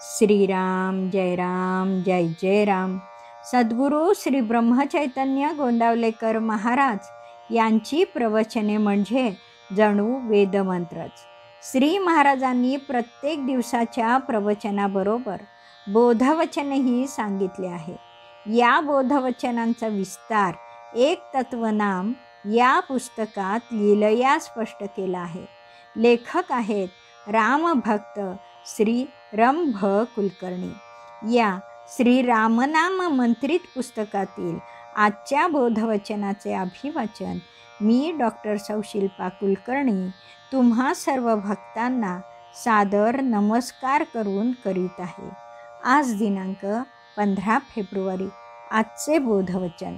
श्रीराम जय राम जय जय राम. सद्गुरू श्री ब्रह्मचैतन्य गोंदावलेकर महाराज यांची प्रवचने म्हणजे जणू वेदमंत्रच. श्री महाराजांनी प्रत्येक दिवसाच्या प्रवचनाबरोबर बोधवचनही सांगितले आहे. या बोधवचनांचा विस्तार एक तत्वनाम या पुस्तकात लीलया स्पष्ट केला आहे. लेखक आहेत रामभक्त श्री रंभ कुलकर्णी. या श्री रामनाम मंत्रित पुस्तकातील आजच्या बोधवचनाचे अभिवाचन मी डॉक्टर सौ शिल्पा कुलकर्णी तुम्हा सर्व भक्तांना सादर नमस्कार करून करीत आहे. आज दिनांक 15 फेब्रुवारी. आजचे बोधवचन.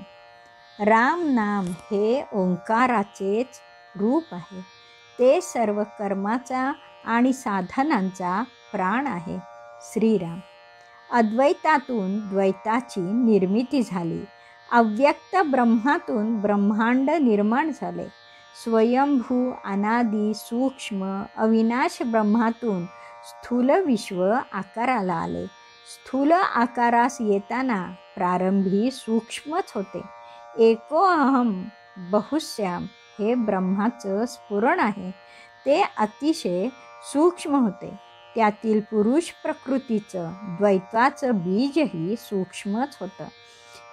राम नाम हे ओंकाराचेच रूप आहे. ते सर्व कर्माचा आणि साधनांचा प्राण आहे. श्रीराम. अद्वैतातून द्वैताची निर्मिती झाली. अव्यक्त ब्रह्मातून ब्रह्मांड निर्माण झाले. स्वयंभू अनादी सूक्ष्म अविनाश ब्रह्मातून स्थूल विश्व आकाराला आले. स्थूल आकारास येताना प्रारंभी सूक्ष्मच होते. एको अहम बहुश्याम हे ब्रह्माचं स्फुरण आहे. ते अतिशय सूक्ष्म होते. त्यातील पुरुष प्रकृतीचं द्वैताचं बीजही सूक्ष्मच होतं.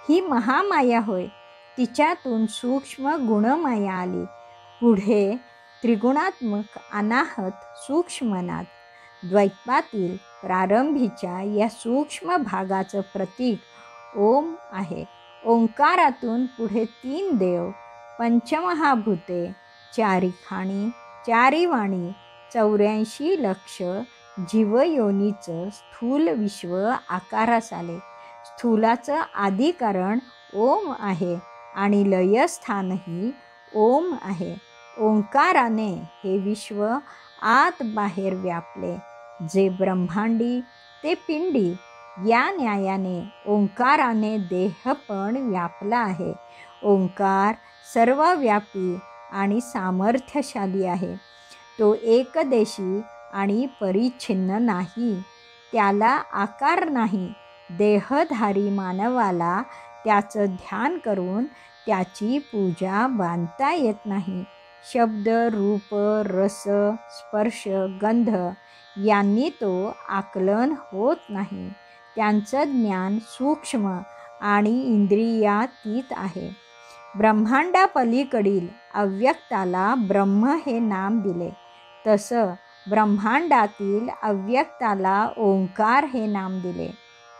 ही महामाया होय. तिच्यातून सूक्ष्म गुणमाया आली. पुढे त्रिगुणात्मक अनाहत सूक्ष्मनाद. द्वैतातील प्रारंभीच्या या सूक्ष्म भागाचं प्रतीक ओम आहे. ओंकारातून पुढे 3 देव, पंचमहाभूते, 4 खाणी, 4 वाणी, 84 लक्ष जीवयोनीचं स्थूल विश्व आकारास आले. स्थूलाचं आदिकारण ओम आहे आणि लयस्थानही ओम आहे. ओंकाराने हे विश्व आत बाहेर व्यापले. जे ब्रह्मांडी ते पिंडी या न्यायाने ओंकाराने देह पण व्यापला आहे. ओंकार सर्वव्यापी आणि सामर्थ्यशाली आहे. तो एकदेशी आणि परिच्छिन्न नाही. त्याला आकार नाही. देहधारी मानवाला त्याचं ध्यान करून त्याची पूजा बांधता येत नाही. शब्द रूप रस स्पर्श गंध यांनी तो आकलन होत नाही. त्यांचं ज्ञान सूक्ष्म आणि इंद्रियातीत आहे. ब्रह्मांडापलीकडील अव्यक्ताला ब्रह्म हे नाम दिले. तसं ब्रह्मांडातील अव्यक्ताला ओंकार हे नाम दिले.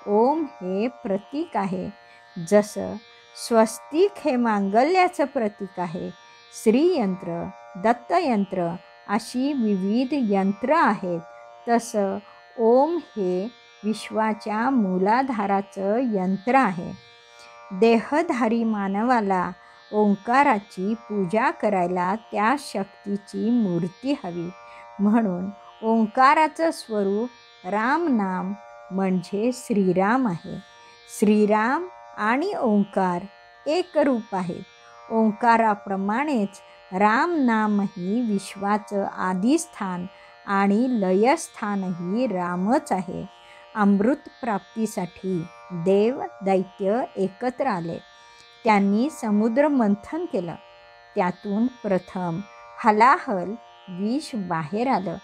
ओम हे प्रतीक आहे. जसं स्वस्तिक हे मांगल्याचं प्रतीक आहे. श्रीयंत्र दत्तयंत्र अशी विविध यंत्र आहेत. तसं ओम हे विश्वाच्या मूलाधाराचं यंत्र आहे. देहधारी मानवाला ओंकाराची पूजा करायला त्या शक्तीची मूर्ती हवी. म्हणून ओंकाराचं स्वरूप राम नाम म्हणजे श्रीराम आहे. श्रीराम आणि ओंकार एक रूप आहेत. ओंकाराप्रमाणेच राम नामही विश्वाचं आदिस्थान आणि लयस्थानही रामच आहे. अमृत प्राप्तीसाठी देव दैत्य एकत्र आले. त्यांनी समुद्र मंथन केलं. त्यातून प्रथम हलाहल विष बाहेर आलं.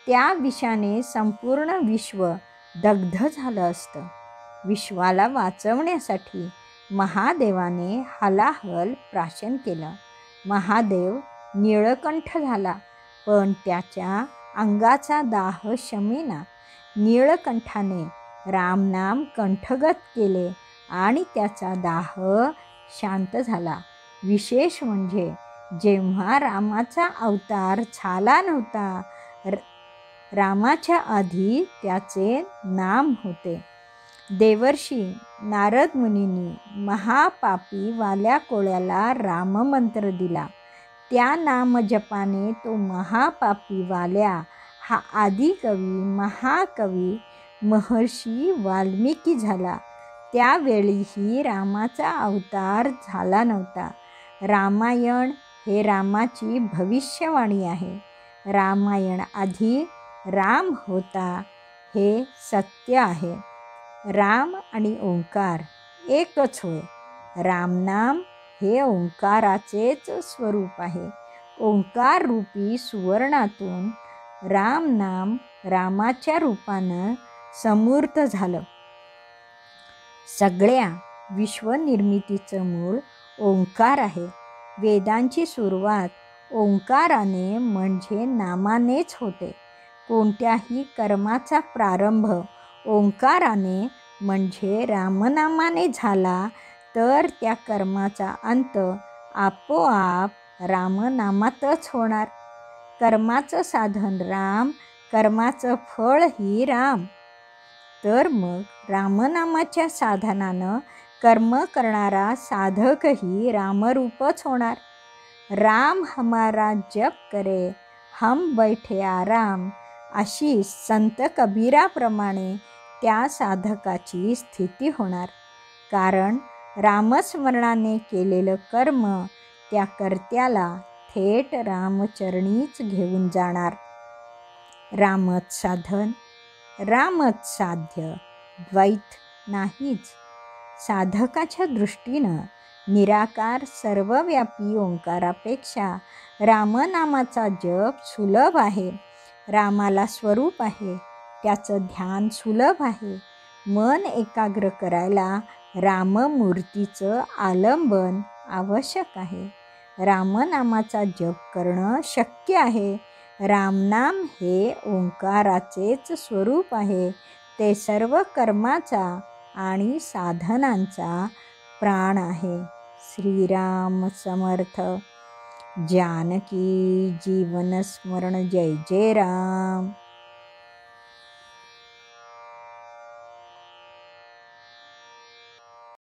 त्या विषाने संपूर्ण विश्व दग्ध झालं असतं. विश्वाला वाचवण्यासाठी महादेवाने हलाहल प्राशन केलं. महादेव निळकंठ झाला, पण त्याच्या अंगाचा दाह शमेना. निळकंठाने रामनाम कंठगत केले आणि त्याचा दाह शांत झाला. विशेष म्हणजे जेव्हा रामाचा अवतार झाला नव्हता, रामाच्या आधी त्याचे नाम होते. देवर्षी नारद मुनींनी महापापी वाल्या कोळ्याला राममंत्र दिला. त्या नामजपाने तो महापापी वाल्या हा आदिकवी महाकवी महर्षी वाल्मिकी झाला. त्यावेळीही रामाचा अवतार झाला नव्हता. रामायण हे रामाची भविष्यवाणी आहे. रामायण आधी राम होता. हे सत्य आहे. राम आणि ओंकार एकच होय. रामनाम हे ओंकाराचेच स्वरूप आहे. ओंकार रूपी सुवर्णातून रामनाम रामाच्या रूपानं समूर्त झालं. सगळ्या विश्वनिर्मितीचं मूळ ओंकार आहे. वेदांची सुरुवात ओंकाराने म्हणजे नामानेच होते. कोणत्याही कर्माचा प्रारंभ ओंकाराने म्हणजे रामनामाने झाला तर त्या कर्माचा अंत आपोआप रामनामातच होणार. कर्माचं साधन राम, कर्माचं फळही राम. तर मग रामनामाच्या साधनानं कर्म करणारा साधकही रामरूपच होणार. राम हमारा जप करे हम बैठे आराम, अशी संत कबीराप्रमाणे त्या साधकाची स्थिती होणार. कारण रामस्मरणाने केलेलं कर्म त्या कर्त्याला थेट रामचरणीच घेऊन जाणार. रामच साधन, रामच साध्य, द्वैत नाहीच. साधकाच्या दृष्टीनं निराकार सर्वव्यापी ओंकारापेक्षा रामनामाचा जप सुलभ आहे. रामाला स्वरूप आहे, त्याचं ध्यान सुलभ आहे. मन एकाग्र करायला राममूर्तीचं आलंबन आवश्यक आहे. रामनामाचा जप करणं शक्य आहे. रामनाम हे ओंकाराचेच स्वरूप आहे. ते सर्व कर्माचा आणि साधनांचा प्राण आहे. श्रीराम समर्थ. जानकी जीवन स्मरण. जय जय राम.